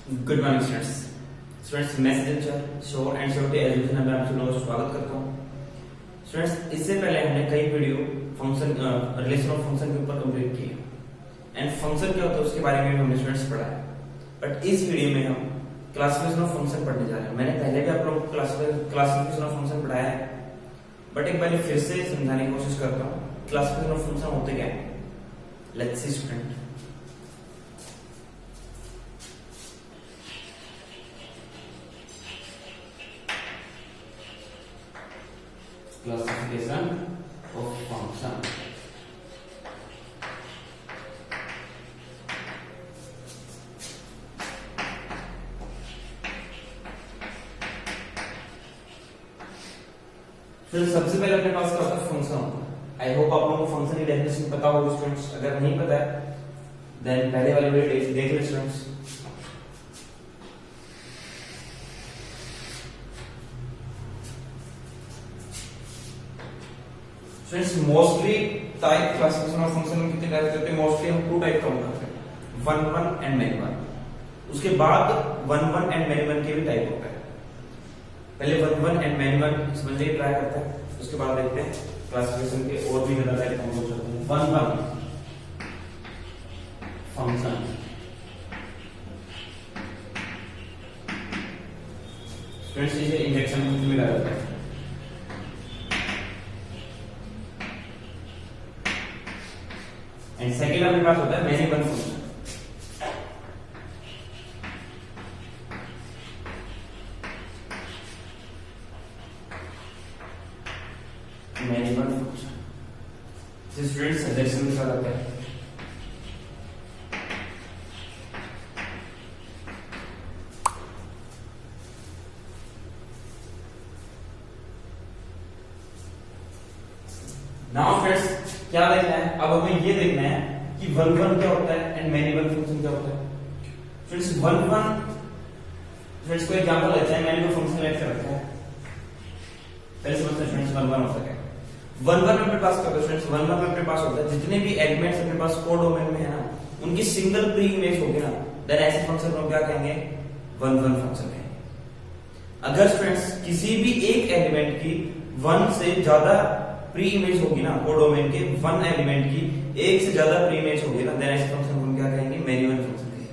Good morning students message शोर and surety education में आप लोगों का स्वागत करता हूं। स्टूडेंट्स इससे पहले हमने कई video function relation of function के ऊपर कंप्लीट किए एंड फंक्शन क्या होता है उसके बारे में भी हमने स्टूडेंट्स पढ़ा है। बट इस वीडियो में हम क्लासिफिकेशन ऑफ फंक्शन पढ़ने जा रहे हैं। मैंने पहले भी आप लोगों को क्लासिफिकेशन ऑफ फंक्शन पढ़ाया है, बट एक बार फिर से समझाने की कोशिश करता हूँ क्लासिफिकेशन ऑफ फंक्शन होते क्या है। Let's see student, classification of function। फिर सबसे पहले अपने पास क्या होता है फंक्शन। आई होप आप लोगों को फंक्शन की डेफिनेशन पता होगी स्टूडेंट्स। अगर नहीं पता है देन पहले वाले वीडियो देख ले students. Friends mostly type classification of function में कितने टाइप होते हैं? मोस्टली हम टू टाइप काउंट करते हैं, one one and many one. उसके बाद one one and many one के भी टाइप होता है। पहले one one and many one समझने की ट्राई करते हैं, उसके बाद देखते हैं क्लासिफिकेशन के और भी ज्यादा टाइप काउंट हो सकते हैं। वन वन फंक्शन फ्रेंड्स इसे इंजेक्शन में मिला जाता है। एंड सेकेंड अपने पास होता है many one function. Many one function student suggestion के साथ आता है। नाउ फ्रेंड्स क्या देखना है? अब हमें ये देखना है कि वन वन क्या होता है एंड मेनी वन फंक्शन क्या होता है। फ्रेंड्स वन वन फ्रेंड्स को एग्जांपल लेते हैं, मेनी वन फंक्शन लेके रखते हैं। पहले समझते हैं फ्रेंड्स वन वन होता है। वन वन में अपने पास क्या होता है फ्रेंड्स? वन वन में अपने पास होता है जितने भी एलिमेंट्स अपने पास कोडोमेन में है ना, उनकी सिंगल प्री इमेज होगी ना, देन ऐसे फंक्शन को क्या कहेंगे? वन वन फंक्शन कहेंगे। अगर स्टूडेंट्स किसी भी एक एलिमेंट की वन से ज्यादा प्री इमेज होगी ना, कोडोमेन के वन एलिमेंट की एक से ज्यादा प्री इमेज होगी ना, देन ऐसे फंक्शन को क्या कहेंगे? मेनी वन फंक्शन कहेंगे।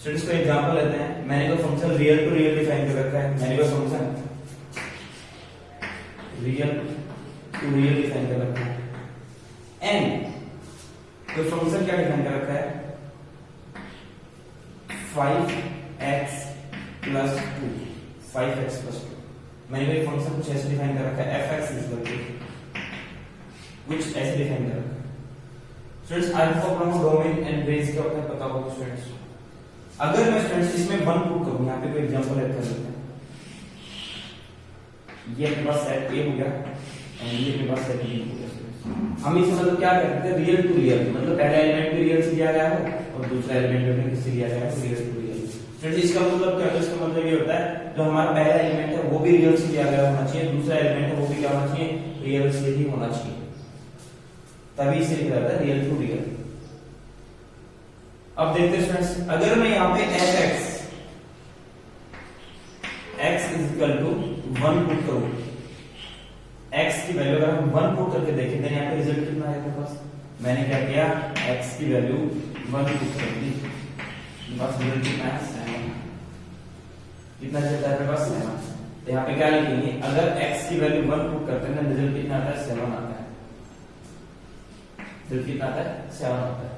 स्टूडेंट्स को एग्जांपल लेते हैं। मैंने कोई function real to real define कर रखा है। मैंने कोई function real to real define कर रखा है एंड कोई फंक्शन क्या डिफाइन कर रखा है? 5x plus 2 5x plus 2। मैंने कोई फंक्शन कुछ ऐसे डिफाइन कर रखा है fx इज इक्वल टू कुछ ऐसे डिफाइन कर रखा है। स्टूडेंट्स आई होप आप लोगों को डोमेन एंड बेस क्या होता है पता होगा स्टूडेंट्स। अगर मैं स्टूडेंट्स इसमें वन पुट करूं, यहां पे कोई एग्जांपल ऐड कर लेते हैं। ये अपने पास सेट A हो गया एंड ये अपने पास सेट B हो गया। हम इसमें मतलब क्या करते हैं? रियल टू रियल, मतलब पहला एलिमेंट भी रियल से दिया गया है और दूसरा एलिमेंट भी किससे दिया गया है? Real to real. फ्रेंड्स इसका मतलब क्या है? इसका मतलब ये होता है जो हमारा पहला एलिमेंट है वो भी रियल से दिया गया होना चाहिए, दूसरा एलिमेंट है वो भी क्या होना चाहिए? रियल से ही होना चाहिए, तभी इसे लिखा जाता है रियल टू रियल। अब देखते हैं स्टूडेंट्स, अगर मैं यहाँ पे fx x is equal to 1 put करूं, x की वैल्यू अगर हम 1 पुट करके देखें तो यहाँ पे रिजल्ट कितना है मेरे पास? मैंने क्या किया? x की वैल्यू 1 पुट कर दी, बस रिजल्ट कितना है? 7। कितना चलता है मेरे पास? 7। तो यहाँ पे क्या लिखेंगे? अगर x की वैल्यू 1 पुट करते हैं तो रिजल्ट कितना आता है? 7 आता है। रिजल्ट कितना आता है? 7 आता है।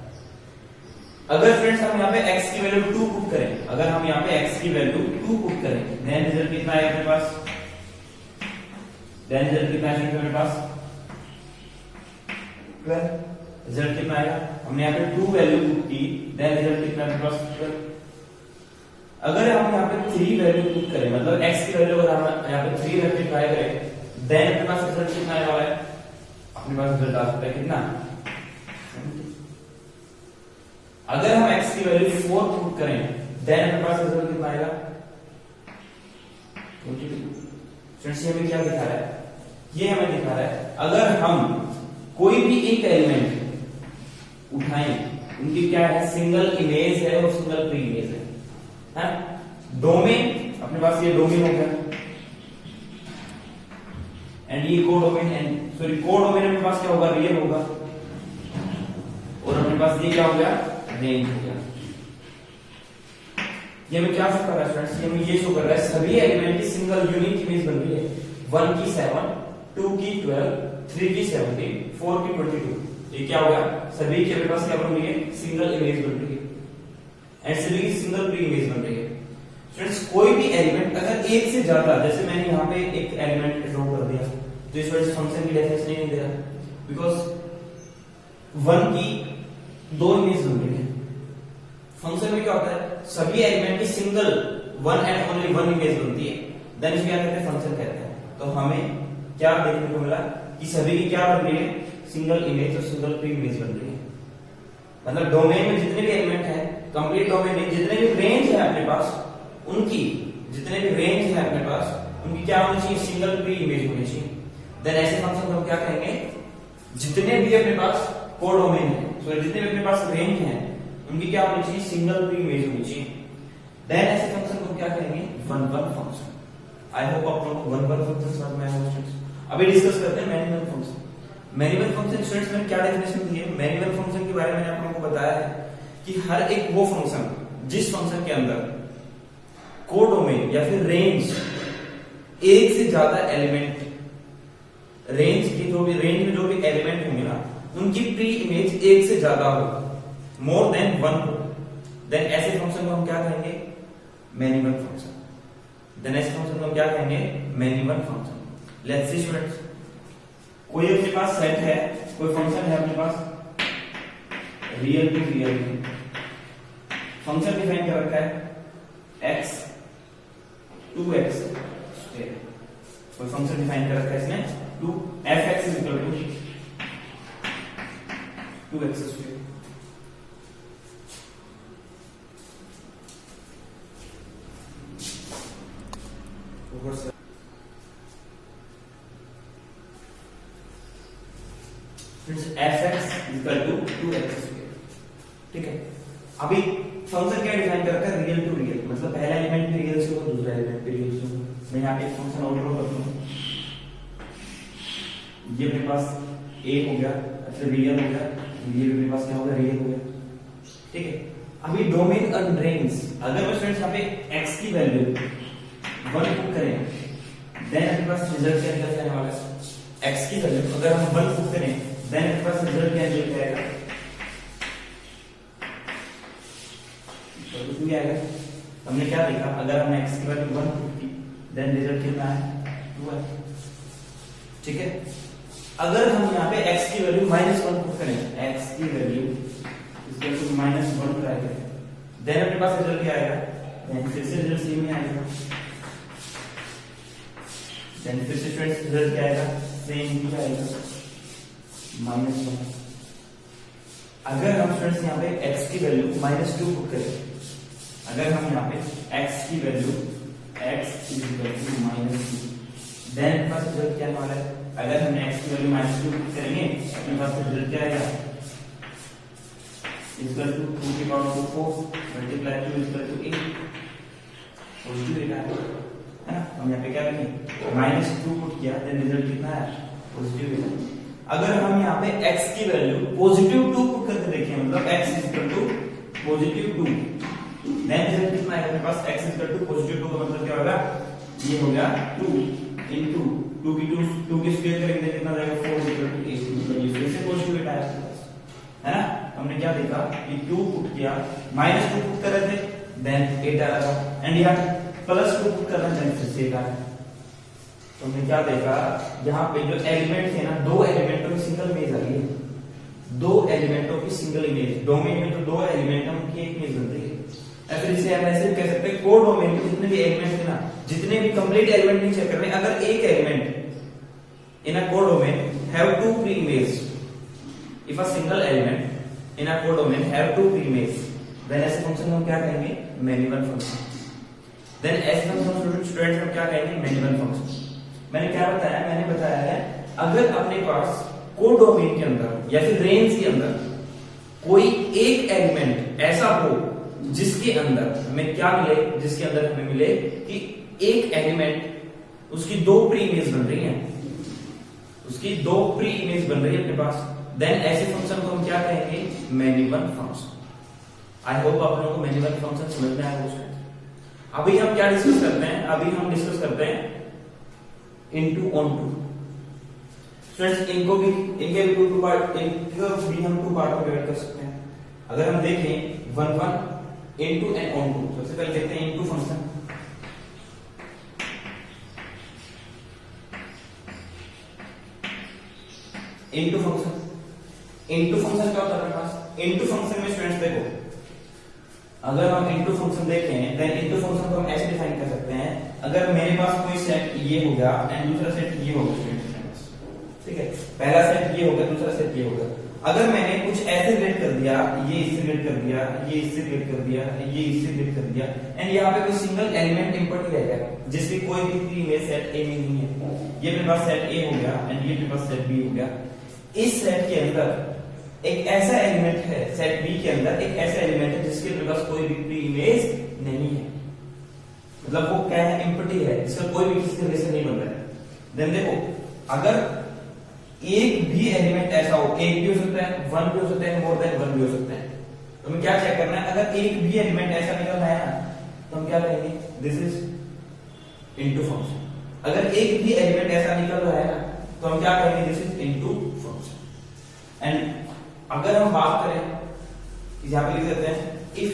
अगर फ्रेंड्स हम यहाँ पे x की वैल्यू 2 पुट करें, अगर हम यहाँ पे x की वैल्यू 2 पुट करें देन रिजल्ट कितना आएगा मेरे पास? देन रिजल्ट कितना आएगा मेरे पास? 12। रिजल्ट कितना आएगा? हमने यहाँ पे 2 वैल्यू पुट की, देन रिजल्ट कितना मेरे पास? 12। अगर हम यहाँ पे 3 वैल्यू पुट करें, मतलब x की वैल्यू अगर हम यहाँ पे 3 रख के ट्राई करें, देन अपने पास रिजल्ट कितना आने वाला है? अपने पास रिजल्ट आ सकता है कितना? अगर हम x की वैल्यू 4 पुट करें देन अपने पास रिजल्ट कितना आएगा? 22। फ्रेंड्स ये हमें क्या दिखा रहा है? ये हमें दिखा रहा है अगर हम कोई भी एक एलिमेंट उठाएं, उनकी क्या है, सिंगल इमेज है और सिंगल प्री इमेज है। है। डोमेन अपने पास ये डोमेन हो गया एंड ये कोडोमेन एंड सॉरी कोडोमेन अपने पास क्या होगा, रियल होगा, और अपने पास ये क्या हो गया, रेंज हो गया। ये हमें क्या शो कर रहा है स्टूडेंट्स, ये हमें ये शो कर रहा है सभी एलिमेंट की सिंगल यूनिक इमेज बन रही है। 1 की 7, 2 की 12, 3 की 17, 4 की 22। ये क्या होगा, सभी के पास क्या बन रही है, सिंगल इमेज बन रही है एंड सभी की सिंगल प्री इमेज बन रही है। स्टूडेंट्स कोई भी एलिमेंट अगर एक से ज्यादा, जैसे मैंने यहाँ पे एक एलिमेंट ड्रॉ कर दिया तो इस वजह से फंक्शन की डेफिनेशन नहीं दे रहा, बिकॉज 1 की 2 इमेज बन रही है। फंक्शन में क्या होता है, सभी एलिमेंट की सिंगल 1 एंड ओनली 1 इमेज बनती है, देन इसको क्या कहते हैं, फंक्शन कहते हैं। तो हमें क्या देखने को मिला कि सभी की क्या बन रही है, सिंगल इमेज और सिंगल प्री इमेज बन रही है। मतलब डोमेन में जितने भी एलिमेंट है, कंप्लीट डोमेन में जितने भी रेंज है अपने पास, उनकी जितने भी रेंज है अपने पास, उनकी क्या होनी चाहिए, सिंगल प्री इमेज होनी चाहिए। देन ऐसे फंक्शन को हम क्या कहेंगे, जितने भी अपने पास कोडोमेन है, सो जितने भी अपने पास रेंज है, उनकी क्या होनी चाहिए, सिंगल प्री इमेज होनी चाहिए। देन ऐसे फंक्शन को क्या कहेंगे, one one function. I hope आप लोगों को वन वन फंक्शन समझ में आया होगा। अभी डिस्कस करते हैं many one function. Many one function students में क्या डेफिनेशन दी है, मैनी वन फंक्शन के बारे में मैंने आप लोगों को बताया है कि हर एक वो फंक्शन जिस फंक्शन के अंदर कोडोमेन या फिर रेंज एक से ज्यादा एलिमेंट, रेंज की जो भी रेंज में जो भी एलिमेंट होंगे ना, उनकी प्री इमेज एक से ज्यादा हो, मोर देन 1 हो, देन ऐसे फंक्शन को हम क्या कहेंगे, मैनी वन फंक्शन। देन ऐसे फंक्शन को हम क्या कहेंगे, many one function. Let's see students, कोई अपने पास सेट है, कोई फंक्शन है अपने पास real to real, function define कर रखा है x 2x स्क्वायर, कोई फंक्शन डिफाइन कर रखा है इसने 2 fx is equal to 2x square. fx equal to 2x square, ठीक है। अभी फंक्शन क्या डिफाइन कर रखा है, रियल टू रियल, मतलब पहला एलिमेंट भी रियल से हो, दूसरा एलिमेंट भी रियल से हो। मैं यहाँ पे एक फंक्शन और ड्रॉ करता हूँ, ये मेरे पास a हो गया, फिर रियल हो गया, ये भी मेरे पास क्या हो गया, रियल हो गया, ठीक है। अभी डोमेन एंड रेंज, अगर मैं स्टूडेंट्स यहाँ पे x की वैल्यू 1 पुट करें, देन अपने पास रिजल्ट क्या निकल जाने वाला है, x की वैल्यू अगर हम 1 पुट करें, देन अपने पास रिजल्ट क्या निकल जाएगा, तो कुछ भी आएगा। हमने क्या देखा, अगर हमने x की वैल्यू 1 पुट की, देन रिजल्ट कितना है, 2 है, ठीक है। अगर हम यहाँ पे x की वैल्यू -1 पुट करें, x की वैल्यू इसके तो -1 पर आएगा, देन अपने पास रिजल्ट क्या आएगा, देन फिर से रिजल्ट सेम ही आएगा, देन फिर से स्टूडेंट्स रिजल्ट क्या आएगा, सेम ही आएगा, -1। अगर हम स्टूडेंट्स यहाँ पे x की वैल्यू -2 पुट करें, अगर हम यहाँ पे x की value x is equal to -2, then पास रिजल्ट क्या वाला है, अगर हमने x की वैल्यू -2 पुट करेंगे, अपने पास रिजल्ट क्या आएगा, इक्वल टू 2 की power 4 multiply 2 equal to 8, positive रहेगा, है ना। हम यहाँ पे क्या करेंगे, -2 पुट किया, देन रिजल्ट कितना है, पॉजिटिव है। अगर हम यहाँ पे x की वैल्यू +2 पुट करके देखें, मतलब x is equal to +2, then result कितना आएगा मेरे पास, x इक्वल टू +2 का मतलब क्या होगा, ये हो गया 2 into 2 की स्क्वायर करेंगे कितना जाएगा, 4 इक्वल टू 8, मतलब ये फिर से पॉजिटिव डेटा है ना। हमने क्या देखा कि 2 पुट किया, -2 पुट कर रहे थे, देन 8 आ रहा था, एंड यहाँ +2 पुट कर रहे हैं, देन फिर से 8 आ रहा है। तो हमने क्या देखा, यहाँ पे जो एलिमेंट थे ना, 2 एलिमेंटों की सिंगल इमेज आ रही है, 2 एलिमेंटों की सिंगल इमेज, डोमेन में तो 2 एलिमेंट है, उनकी एक इमेज बनती है। फिर इसे हम ऐसे कह सकते हैं, कोडोमेन में जितने भी एलिमेंट है ना, जितने भी कंप्लीट एलिमेंट नहीं चेक कर रहे, अगर एक element in a codomain have 2 pre image, if a single element in a codomain have 2 pre image, then ऐसे फंक्शन को हम क्या कहेंगे, मैनी वन फंक्शन। देन ऐसे फंक्शन स्टूडेंट्स हम क्या कहेंगे, मैनी वन फंक्शन। मैंने क्या बताया, मैंने बताया है अगर अपने पास कोडोमेन के अंदर या फिर रेंज के अंदर कोई एक एलिमेंट ऐसा हो जिसके अंदर हमें क्या मिले, जिसके अंदर हमें मिले कि एक एलिमेंट उसकी दो प्री इमेज बन रही है, उसकी दो प्री इमेज बन रही है अपने पास, देन ऐसे फंक्शन को हम क्या कहेंगे, many one function. I hope आप लोगों को मैनी वन फंक्शन समझ में आया होगा। अभी हम क्या डिस्कस करते हैं, अभी हम डिस्कस करते हैं इनटू ऑन टू। स्टूडेंट्स इनके भी टू पार्ट, इनको भी हम टू पार्ट में डिवाइड कर सकते हैं। अगर हम देखें one one into and onto, सबसे पहले देखते हैं इनटू फंक्शन। इनटू फंक्शन क्या होता है अपने पास, इनटू फंक्शन में स्टूडेंट्स देखो, अगर हम इनटू फंक्शन देखें देन इनटू फंक्शन को हम ऐसे डिफाइन कर सकते हैं, अगर मेरे पास कोई सेट ये हो गया एंड दूसरा सेट ये हो गया, ठीक है, पहला सेट ये हो गया, दूसरा सेट ये हो गया, अगर मैंने कुछ ऐसे रिलेट कर दिया, ये इससे रिलेट कर दिया, ये इससे रिलेट कर दिया, ये इससे रिलेट कर दिया, एंड यहाँ पे कोई सिंगल एलिमेंट इंपॉर्टेंट रह गया जिसकी कोई भी इमेज सेट ए में नहीं है, ये मेरे पास सेट ए हो गया एंड ये मेरे पास सेट बी हो गया। इस सेट के अंदर एक ऐसा एलिमेंट है, सेट बी के अंदर एक ऐसा एलिमेंट है जिसके मेरे पास कोई भी प्री इमेज नहीं है, मतलब वो क्या है, एम्प्टी है, इसका कोई भी किसी रिलेशन नहीं बन रहा है। देन देखो, अगर एक भी एलिमेंट ऐसा हो, एक भी हो सकता है, वन भी हो सकता है, मोर देन वन भी हो सकता है, तो हमें क्या चेक करना है, अगर एक भी एलिमेंट ऐसा निकल रहा है ना, तो हम क्या कहेंगे, दिस इज इनटू फंक्शन। अगर एक भी एलिमेंट ऐसा निकल रहा है ना, तो हम क्या कहेंगे, this is into function. And अगर हम बात करें, यहां पे लिख देते हैं if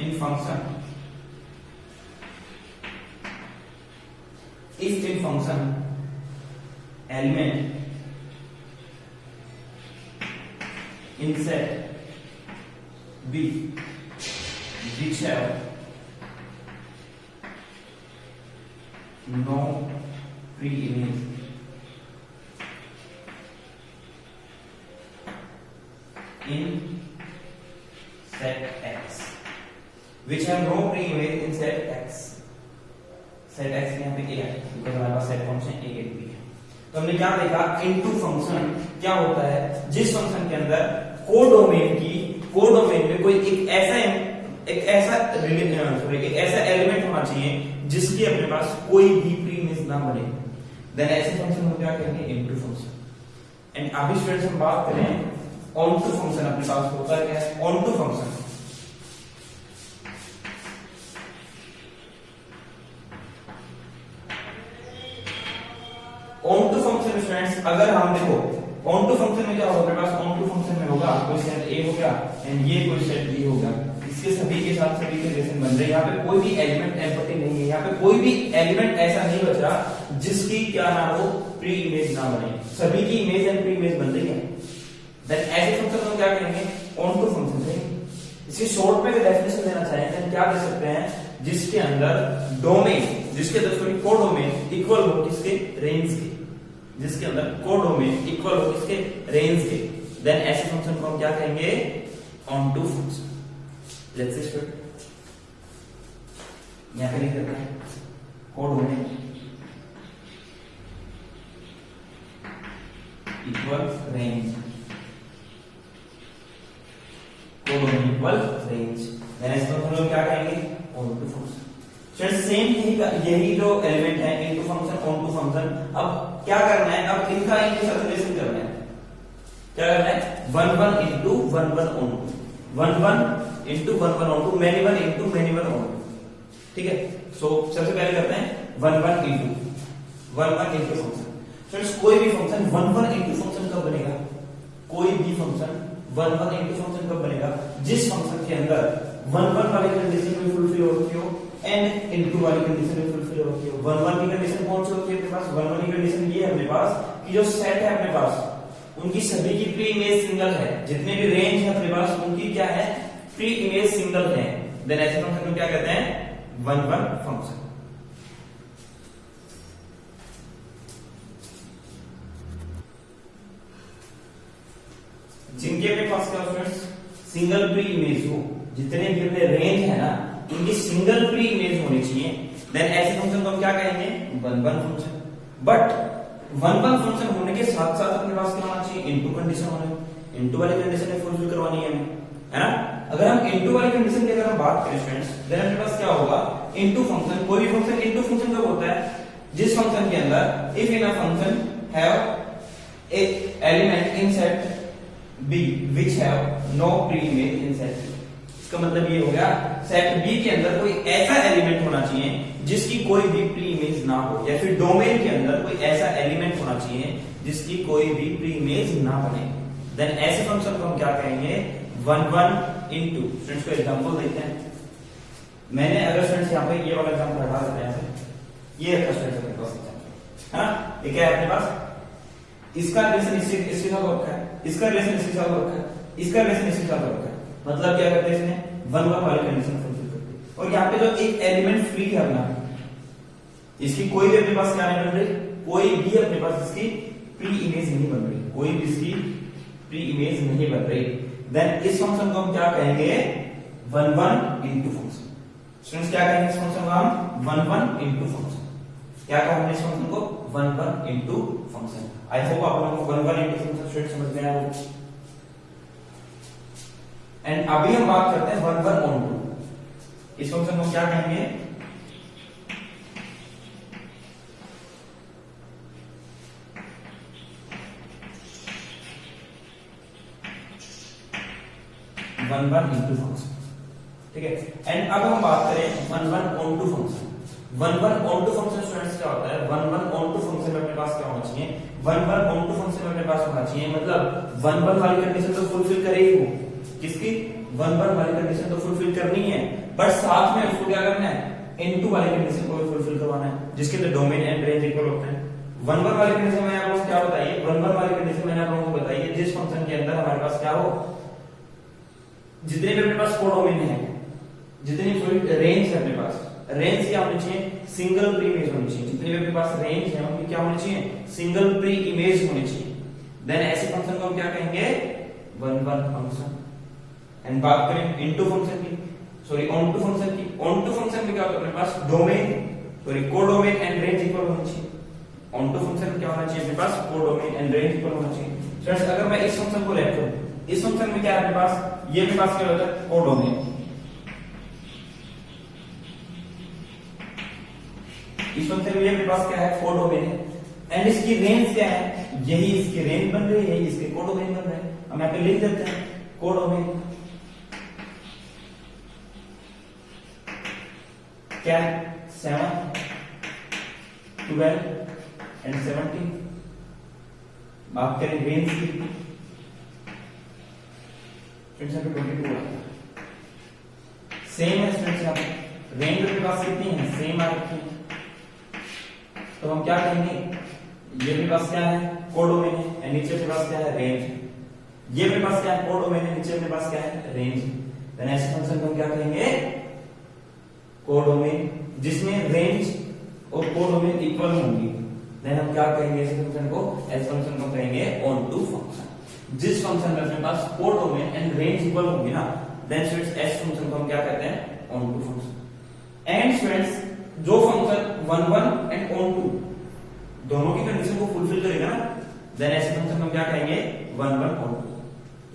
in function, if in function element in set B which have no pre-image in set X, which have no pre-image in set X, set X यहाँ पे क्या है, because हमारे पास set function A एक भी है। तो हमने क्या देखा, इनटू फंक्शन क्या होता है, जिस फंक्शन के अंदर कोडोमेन में कोई एक ऐसा एलिमेंट होना चाहिए जिसकी अपने पास कोई भी प्री इमेज ना बने, देन ऐसे फंक्शन को क्या कहेंगे, इनटू फंक्शन। एंड अभी स्टूडेंट्स हम बात करें ऑन टू फंक्शन, अपने पास होता है क्या है, onto function. Onto function students, अगर हम देखो ऑन टू फंक्शन में क्या होगा, अपने पास ऑन टू फंक्शन में होगा कोई सेट ए हो गया एंड ये कोई सेट बी हो गया, इसके सभी के साथ सभी के रिलेशन बन रहे हैं, यहाँ पे कोई भी एलिमेंट एम्प्टी नहीं है, यहाँ पे कोई भी एलिमेंट ऐसा नहीं बचा जिसकी क्या ना हो, प्री इमेज ना बने, सभी की इमेज एंड प्री इमेज बन रही है, देन ऐसे फंक्शन को क्या कहेंगे, ऑन टू फंक्शन कहेंगे। इसकी शॉर्ट में डेफिनेशन देना चाहें तो क्या दे सकते हैं, जिसके अंदर डोमेन, जिसके अंदर सॉरी कोडोमेन इक्वल हो किसके, रेंज के, जिसके अंदर कोडोमेन इक्वल हो किसके, रेंज के, देन ऐसे फंक्शन को हम क्या कहेंगे, onto function. Let's say start, यहां पे लिख देते हैं codomain equal range, codomain equal range, then ऐसे फंक्शन को क्या कहेंगे, ऑन टू फंक्शन। सेम यही जो एलिमेंट है, into function, onto function. अब क्या करना है, अब इनका इनके साथ रिलेशन करना है, क्या करना है, one one into one one onto, one one into one one onto, many one into many one onto, ठीक है। सो सबसे पहले करते हैं one one into function. Friends कोई भी function one one into function कब बनेगा, कोई भी function one one into function कब बनेगा, जिस फंक्शन के अंदर वन वन वाली कंडीशन में फुलफिल हो रही हो एंड इनटू वाली कंडीशन में फुलफिल हो रही हो। वन वन की कंडीशन कौन सी होती है अपने पास, वन वन की कंडीशन ये है अपने पास कि जो सेट है अपने पास उनकी सभी की प्री इमेज सिंगल है, जितने भी रेंज है अपने पास उनकी क्या है, प्री इमेज सिंगल है, देन ऐसे फंक्शन को क्या कहते हैं, वन वन फंक्शन। जिनके अपने पास क्या स्टूडेंट्स सिंगल प्री इमेज हो, जितने भी अपने रेंज है ना उनकी सिंगल प्री इमेज होनी चाहिए, देन ऐसे फंक्शन को हम क्या कहेंगे, one one function. But one one function होने के साथ साथ अपने पास क्या होना चाहिए, इनटू कंडीशन होनी, इनटू वाली कंडीशन फुलफिल करवानी है हमें, है ना। अगर हम इनटू वाली कंडीशन की अगर हम बात करें स्टूडेंट्स, देन अपने पास क्या होगा, इनटू फंक्शन, कोई भी फंक्शन इनटू फंक्शन कब होता है, जिस फंक्शन के अंदर if in a function have a element in set B which have no pre image in set B. इसका मतलब ये हो गया सेट बी के अंदर कोई ऐसा एलिमेंट होना चाहिए जिसकी कोई भी प्री इमेज ना हो, या फिर डोमेन के अंदर कोई ऐसा एलिमेंट होना चाहिए जिसकी कोई भी प्री इमेज ना बने, देन ऐसे फंक्शन को हम क्या कहेंगे, 1 1 इनटू। स्टूडेंट्स को एग्जांपल देखते हैं। मैंने अगर स्टूडेंट्स यहाँ पे ये वाला एग्जांपल हटा देते हैं, ये रखा स्टूडेंट्स अपने पास, है ना। ये क्या है अपने पास, इसका रिलेशन इसके साथ रखा है, इसका रिलेशन इसके साथ रखा है, इसका रिलेशन इसके साथ रखा है। मतलब क्या करते हैं इसमें, 1 1 वाली कंडीशन फुलफिल करते हैं। और यहाँ पे जो एक एलिमेंट फ्री है अपना, इसकी कोई भी अपने पास क्या नहीं बन रही, कोई भी अपने पास इसकी प्री इमेज नहीं बन रही, कोई भी इसकी प्री इमेज नहीं बन रही, देन इस फंक्शन को हम क्या कहेंगे, 1 1 इनटू फंक्शन। स्टूडेंट्स क्या कहेंगे इस फंक्शन को हम, 1 1 इनटू फंक्शन। क्या कहा हमने इस फंक्शन को, 1 1 इनटू फंक्शन। आई होप आप लोगों को 1 1 इनटू फंक्शन स्टूडेंट समझ में आया होगा। एंड अभी हम बात करते हैं 1 1 ऑन टू। इस फंक्शन को क्या कहेंगे, वन वन इंटू फंक्शन, ठीक है। एंड अब हम बात करें 1 1 onto function. 1 1 onto function students क्या होता है, 1 1 ऑन टू फंक्शन में अपने पास क्या होना चाहिए, 1 1 ऑन टू फंक्शन में अपने पास होना चाहिए, मतलब 1 1 वाली कंडीशन तो फुलफिल करेगी वो, किसकी, 1 1 वाली कंडीशन तो फुलफिल करनी है, बट साथ में उसको क्या करना है, इनटू वाली कंडीशन को भी फुलफिल करवाना है, जिसके तो डोमेन एंड रेंज इक्वल होते हैं। 1 1 वाली कंडीशन में आप लोग क्या बताइए, 1 1 वाली कंडीशन मैंने आप लोगों को बताई है, जिस फंक्शन के अंदर हमारे पास क्या हो, जितने भी अपने पास कोडोमेन है, जितनी पूरी रेंज है अपने पास, रेंज क्या होनी चाहिए, सिंगल प्री इमेज होनी चाहिए। जितनी भी अपने पास रेंज है उनकी क्या होनी चाहिए, सिंगल प्री इमेज होनी चाहिए। देन ऐसे फंक्शन को हम क्या कहेंगे, 1 1 फंक्शन। एंड बात करें इनटू फंक्शन की, सॉरी ऑन टू फंक्शन की, ऑन टू फंक्शन में क्या होता है अपने पास, domain sorry codomain and range equal होनी चाहिए। ऑन टू फंक्शन क्या होना चाहिए अपने पास, कोडोमेन एंड रेंज इक्वल होना चाहिए। फ्रेंड्स अगर मैं इस फंक्शन को लेता हूं, इस फंक्शन में क्या है अपने पास, ये अपने पास क्या होता है, कोडोमेन। इस फंक्शन में ये अपने पास क्या है, कोडोमेन है। एंड इसकी रेंज क्या है, यही इसकी रेंज बन रही है, यही इसके कोडोमेन बन रहे हैं। हम यहाँ पे लिख देते हैं कोडोमेन क्या है, 7 12 एंड 17। बात करें रेंज की, 22 सेम है स्टूडेंट्स, यहाँ पे रेंज के पास कितनी है, सेम आ रखी है, तो हम क्या कहेंगे, ये मेरे पास क्या है, कोडोमेन है, एंड नीचे मेरे पास क्या है, रेंज। ये मेरे पास क्या है, कोडोमेन है, नीचे मेरे पास क्या है, रेंज। देन ऐसे फंक्शन को हम क्या कहेंगे, कोडोमेन, जिसमें रेंज और कोडोमेन इक्वल होंगी। देन हम क्या कहेंगे ऐसे फंक्शन को, ऐसे फंक्शन को कहेंगे ऑन टू फंक्शन। जिस फंक्शन में अपने पास कोडोमेन एंड रेंज इक्वल होंगी ना, देन स्टूडेंट्स ऐसे फंक्शन को हम क्या कहते हैं, onto function. And students जो फंक्शन 1 1 एंड ऑन टू दोनों की कंडीशन को फुलफिल करेगा ना, देन ऐसे फंक्शन हम क्या कहेंगे, 1 1 ऑन टू।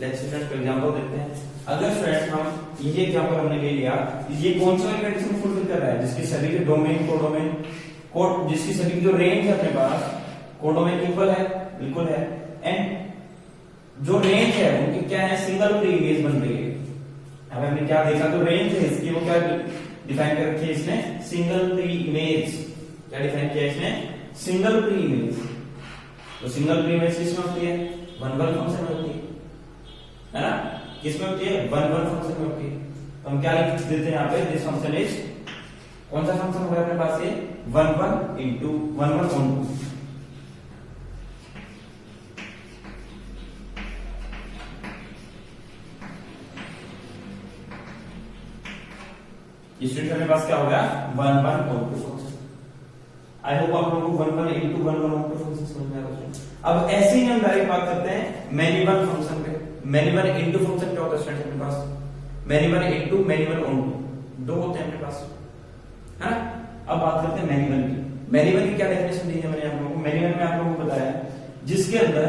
लेट्स स्टूडेंट्स को एग्जांपल देखते हैं। अगर स्टूडेंट्स हम ये एग्जांपल हमने ले लिया, ये कौन सा कंडीशन फुलफिल कर रहा है, जिसकी सभी के डोमेन कोडोमेन कोड, जिसकी सभी की जो रेंज है अपने पास कोडोमेन इक्वल है, बिल्कुल है। एंड जो रेंज है उनकी क्या है, सिंगल प्री इमेज बन रही है। अब हमने क्या देखा, तो रेंज है इसकी वो क्या डिफाइन कर रखी है इसने, सिंगल प्री इमेज। क्या डिफाइन किया इसने, सिंगल प्री इमेज। तो सिंगल प्री इमेज किसमें होती है, 1 1 फंक्शन में होती है ना, किसमें होती है, 1 1 फंक्शन में होती है। तो हम क्या लिख देते हैं यहाँ पे, दिस फंक्शन इज, कौन सा फंक्शन होगा अपने पास, ये 1 1 इंटू 1 1 ऑन टू। इस स्टूडेंट के पास क्या हो गया, 1 1 onto function. I hope आप लोगों को 1 1 इंटू 1 1 ऑन टू फंक्शन समझ में आ रहा है। अब ऐसे ही हम डायरेक्ट बात करते हैं मैनी वन फंक्शन पे। मैनी वन इंटू फंक्शन क्या होता है स्टूडेंट अपने पास, many one into many one onto, दो होते हैं अपने पास, है ना। अब बात करते हैं मैनी वन की। मैनी वन की क्या डेफिनेशन दी है मैंने आप लोगों को, मैनी वन में आप लोगों को बताया जिसके अंदर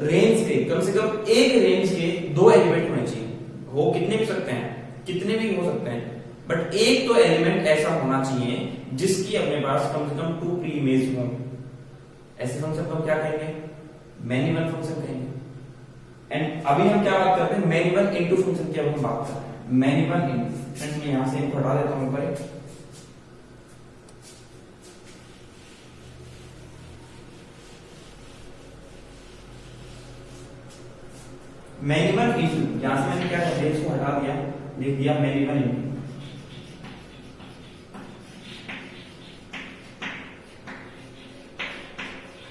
रेंज के कम से कम एक रेंज के 2 एलिमेंट होने चाहिए। हो कितने भी सकते हैं, कितने भी हो सकते हैं, बट एक तो एलिमेंट ऐसा होना चाहिए जिसकी अपने पास कम से कम 2 प्री इमेज हो। ऐसे फंक्शन को हम क्या कहेंगे, मैनी वन फंक्शन कहेंगे। एंड अभी हम क्या बात करते हैं, मैनी वन इनटू फंक्शन की अब हम बात करते हैं, मैनी वन इनटू। फ्रेंड्स मैं यहां से इनको हटा देता हूं ऊपर। मैनी वन इनटू, यहां से मैंने क्या कर दिया, इसको हटा दिया, लिख दिया मैनी वन इनटू।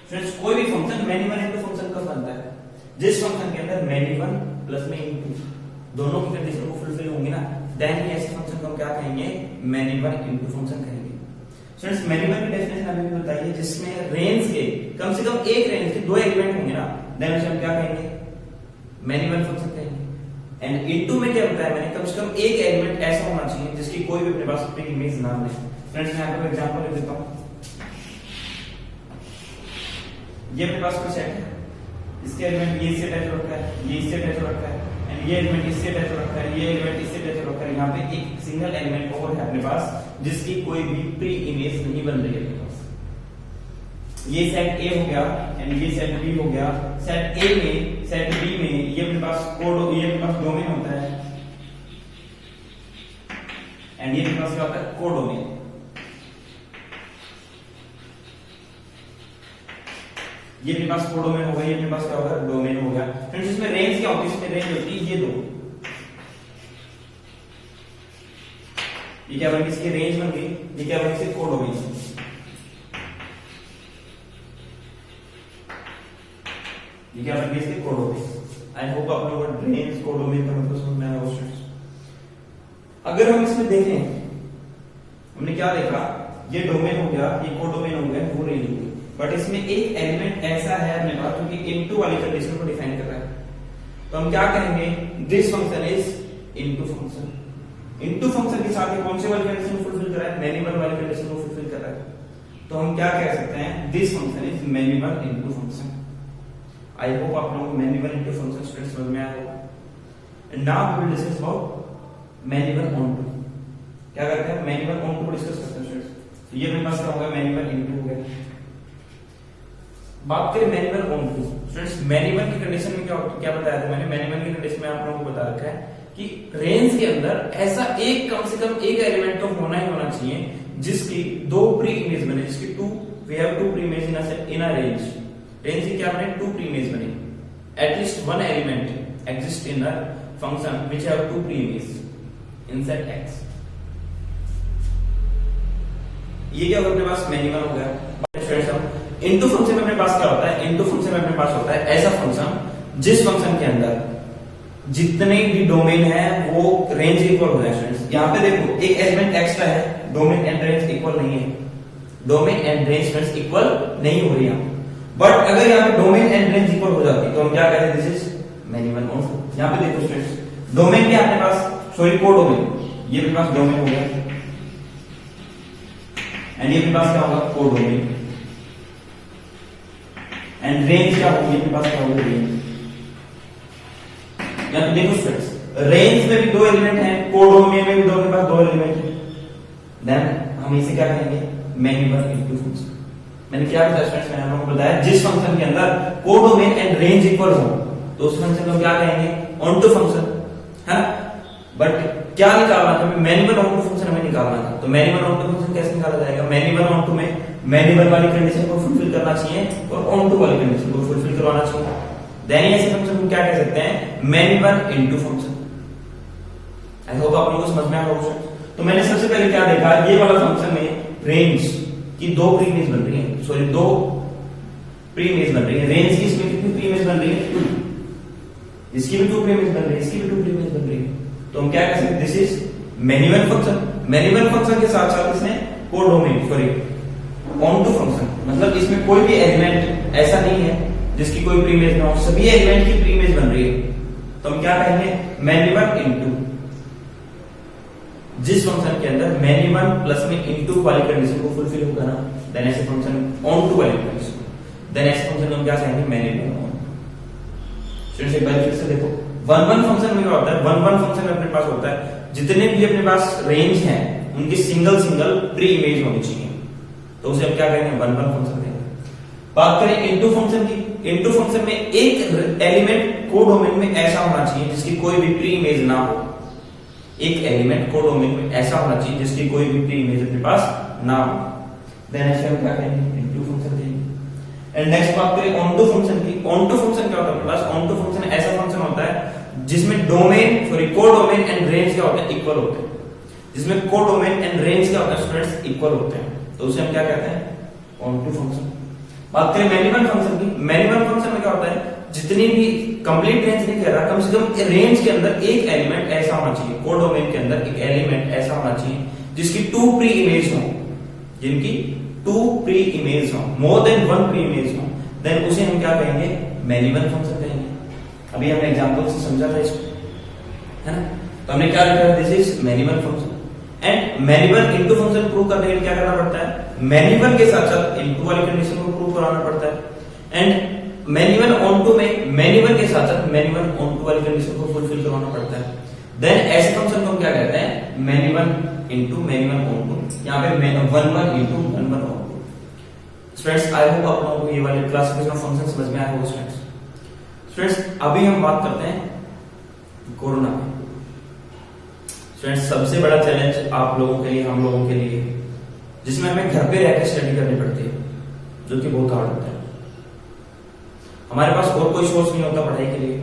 फ्रेंड्स कोई भी function many one into function कब बनता है, जिस फंक्शन के अंदर मैनी वन प्लस में इनटू दोनों की कंडीशन को फुलफिल होंगी ना, देन ही ऐसे फंक्शन को हम क्या कहेंगे, मैनी वन इनटू फंक्शन कहेंगे। फ्रेंड्स मैनी वन की डेफिनेशन अभी भी बताइए, जिसमें रेंज के कम से कम एक रेंज के 2 एलिमेंट होंगे ना, देन उसे हम क्या कहेंगे, मैनी वन फंक्शन कहेंगे। एंड इनटू में क्या बताया मैंने, कम से कम एक एलिमेंट ऐसा होना चाहिए जिसकी कोई भी अपने पास प्री इमेज ना ले। फ्रेंड्स मैं आपको एग्जांपल दे देता हूं, ये अपने पास कोई सेट है, इसके एलिमेंट ये इससे अटैच हो रखा है, ये इससे अटैच हो रखा है, एंड ये एलिमेंट इससे अटैच हो रखा है, ये एलिमेंट इससे अटैच हो रखा है। यहाँ पे एक सिंगल एलिमेंट और है अपने पास जिसकी कोई भी प्री इमेज नहीं बन रही है अपने पास। ये सेट ए हो गया एंड ये सेट बी हो गया। सेट ए में, सेट बी में ये अपने पास कोड, ये अपने पास डोमेन होता है, एंड ये अपने पास क्या होता है, कोडोमेन। ये अपने पास कोडोमेन हो गया, ये अपने पास क्या होगा, डोमेन हो गया। फ्रेंड्स इसमें रेंज क्या होती है, इसमें रेंज होती है ये दो, ये क्या बन गई, इसकी रेंज बन गई, ये क्या बन गई, कोडोमेन। ये क्या बन गई, इसकी कोडोमेन। आई होप आप लोगों को रेंज कोडोमेन का मतलब समझ में आया होगा स्टूडेंट्स। अगर हम इसमें देखें, हमने क्या देखा, ये डोमेन हो गया, ये कोडोमेन हो गया, वो रेंज हो गई, बट इसमें एक एलिमेंट ऐसा है अपने पास जो कि इनटू वाली कंडीशन को डिफाइन कर रहा है। तो हम क्या कहेंगे, this function is into function. Into function के साथ कौन से वाली कंडीशन को फुलफिल कर रहा है, मैनी वन वाली कंडीशन को फुलफिल कर रहा है। तो हम क्या कह सकते हैं, this function is many one into function. I hope आप लोगों को many one into function students समझ में आया होगा। Now we will discuss about many one onto. क्या करते हैं, मैनी वन ऑन टू को डिस्कस करते हैं स्टूडेंट्स। ये अपने पास क्या होगा, मैनी वन इनटू हो गया। बात करें many one onto, students many one की कंडीशन में क्या बताया था मैंने, मैनी वन की कंडीशन में आप लोगों को बता रखा है कि रेंज के अंदर ऐसा एक कम से कम एक एलिमेंट तो होना ही होना चाहिए जिसकी 2 प्री इमेज बने, जिसकी 2 we have 2 pre image in a range. Range की क्या बने, 2 प्री इमेज बने, at least 1 element exist in a function which have 2 pre image in set x। ये क्या होगा, अपने पास मैनी वन हो गया। इनटू फंक्शन में अपने पास क्या होता है, इनटू फंक्शन में अपने पास होता है ऐसा फंक्शन जिस फंक्शन के अंदर जितने भी डोमेन है वो रेंज इक्वल हो जाए। स्टूडेंट्स यहाँ पे देखो एक एलिमेंट एक्स्ट्रा है, डोमेन एंड रेंज इक्वल नहीं है, domain and range students equal नहीं हो रही है। बट अगर यहाँ पे डोमेन एंड रेंज इक्वल हो जाती तो हम क्या कहते हैं, this is many one onto. यहाँ पे देखो स्टूडेंट्स डोमेन क्या अपने पास, सॉरी कोडोमेन, ये अपने पास डोमेन हो गया एंड ये अपने पास क्या होगा, कोडोमेन। एंड रेंज क्या होगी, अपने पास क्या होगी, रेंज। या तो देखो स्टूडेंट्स रेंज में भी 2 एलिमेंट हैं, कोडोमेन में भी अपने पास 2 एलिमेंट हैं, देन हम इसे क्या कहेंगे, मैनी वन इनटू फंक्शन। मैंने क्या बताया स्टूडेंट्स, मैंने आपको बताया जिस फंक्शन के अंदर कोडोमेन एंड रेंज इक्वल हो तो उस फंक्शन को क्या कहेंगे, ऑन टू फंक्शन है। बट क्या निकालना था, many one onto function हमें निकालना था। तो many one onto function कैसे निकाला जाएगा, मैनी वन ऑन टू में मैनी वन वाली कंडीशन को फुलफिल करना चाहिए और ऑन टू वाली कंडीशन को फुलफिल करवाना चाहिए। देन ऐसे फंक्शन को क्या कह सकते हैं, many one into function. I hope आप लोगों को समझ में आ रहा होगा। तो मैंने सबसे पहले क्या देखा, ये वाला फंक्शन में रेंज की 2 प्री इमेज बन रही है, सॉरी 2 प्री इमेज बन रही है। रेंज की इसमें कितनी प्री इमेज बन रही है, 2। इसकी भी 2 प्री इमेज बन रही है, इसकी भी 2 प्री इमेज बन रही है। तो हम क्या कह सकते हैं, this is many one function. Many one function के साथ साथ इसमें codomain, sorry onto function, मतलब इसमें कोई भी एलिमेंट ऐसा नहीं है जिसकी कोई प्री इमेज ना हो, सभी एलिमेंट की प्री इमेज बन रही है। तो हम क्या कहेंगे, मैनी वन इनटू, जिस फंक्शन के अंदर मैनी वन प्लस में इनटू वाली कंडीशन को फुलफिल होगा ना, देन ऐसे फंक्शन ऑन टू वाली कंडीशन, देन ऐसे फंक्शन हम क्या कहेंगे, मैनी वन ऑन। स्टूडेंट्स एक बार फिर से देखो, वन वन फंक्शन में क्या होता है, वन वन फंक्शन में अपने पास होता है जितने भी अपने पास रेंज हैं उनकी सिंगल सिंगल प्री इमेज होनी चाहिए, तो उसे हम क्या कहेंगे, वन वन फंक्शन कहेंगे। बात करें इनटू फंक्शन की, इनटू फंक्शन में एक एलिमेंट कोडोमेन में ऐसा होना चाहिए जिसकी कोई भी प्री इमेज ना हो, एक एलिमेंट कोडोमेन में ऐसा होना चाहिए जिसकी कोई भी प्री इमेज अपने पास ना हो, देन ऐसे हम क्या कहेंगे, इनटू फंक्शन कहेंगे। एंड नेक्स्ट बात करें ऑनटू फंक्शन की, ऑनटू फंक्शन क्या होता है अपने पास, ऑनटू फंक्शन ऐसा फंक्शन होता है जिसमें domain sorry codomain and range क्या होते हैं, इक्वल होते हैं, जिसमें कोडोमेन एंड रेंज क्या होता है स्टूडेंट्स, इक्वल होते हैं, तो उसे हम क्या कहते हैं, ऑनटू फंक्शन। बात करें मैनिमल फंक्शन की, मैनिमल फंक्शन में क्या होता है, जितनी भी कंप्लीट रेंज नहीं कह रहा, कम से कम रेंज के अंदर एक एलिमेंट ऐसा होना चाहिए, कोडोमेन के अंदर एक एलिमेंट ऐसा होना चाहिए जिसकी टू प्री इमेज हो, जिनकी टू प्री इमेज हो, more than one pre image हो, देन उसे हम क्या कहेंगे, मैनिमल फंक्शन कहेंगे। अभी हमने एग्जांपल से समझा था इसको, है ना, तो हमने क्या लिखा है, this is many one function. And many one into function prove करने के लिए क्या करना पड़ता है, मैनिमल के साथ साथ इनटू वाली कंडीशन को प्रूव कराना पड़ता है, एंड मैनिमल ऑनटू में मैनिमल के साथ साथ मैनिमल ऑनटू वाली कंडीशन को फुलफिल करवाना पड़ता है। देन ऐसे फंक्शन को हम क्या कहते हैं, मैनिमल इनटू मैनिमल ऑनटू, यहाँ पे one one into one one onto. Students I hope आप लोगों को ये वाले क्लासिफिकेशन ऑफ फंक्शन समझ में आया होगा। स्टूडेंट्स अभी हम बात करते हैं कोरोना में। स्टूडेंट्स सबसे बड़ा चैलेंज आप लोगों के लिए, हम लोगों के लिए, जिसमें हमें घर पे रहकर स्टडी करनी पड़ती है, जो कि बहुत हार्ड होता है। हमारे पास और कोई सोर्स नहीं होता पढ़ाई के लिए।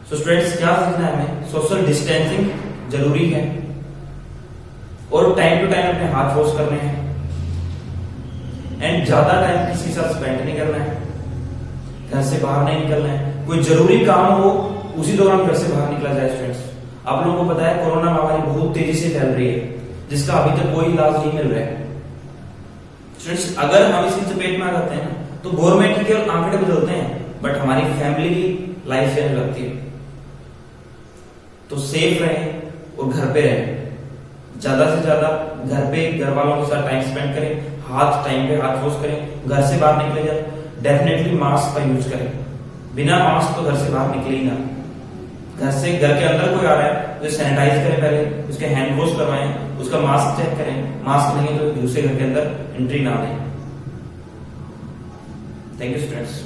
सो स्टूडेंट्स क्या सीखना है हमें, सोशल डिस्टेंसिंग जरूरी है, और टाइम टू टाइम अपने हाथ वॉश करने हैं, एंड ज्यादा टाइम किसी के साथ स्पेंड नहीं करना है, घर से बाहर नहीं निकलना है, कोई जरूरी काम हो उसी दौरान घर से बाहर निकला जाए। स्टूडेंट्स आप लोगों को पता है कोरोना महामारी बहुत तेजी से फैल रही है, जिसका अभी तक कोई इलाज नहीं मिल रहा है। स्टूडेंट्स अगर हम इसकी चपेट में आ जाते हैं तो गवर्नमेंट के केवल आंकड़े बदलते हैं, बट हमारी फैमिली की लाइफ चेंज लगती है। तो सेफ रहें और घर पे रहें, ज्यादा से ज्यादा घर पे घर वालों के साथ टाइम स्पेंड करें, हाथ टाइम पे हाथ वॉश करें, घर से बाहर निकले जाए डेफिनेटली मास्क का यूज करें, बिना मास्क तो घर से बाहर निकले ही ना। घर के अंदर कोई आ रहा है तो सैनिटाइज करें, पहले उसके हैंड वॉश करवाएं, उसका मास्क चेक करें, मास्क नहीं है तो दूसरे घर के अंदर एंट्री ना दें। Thank you students.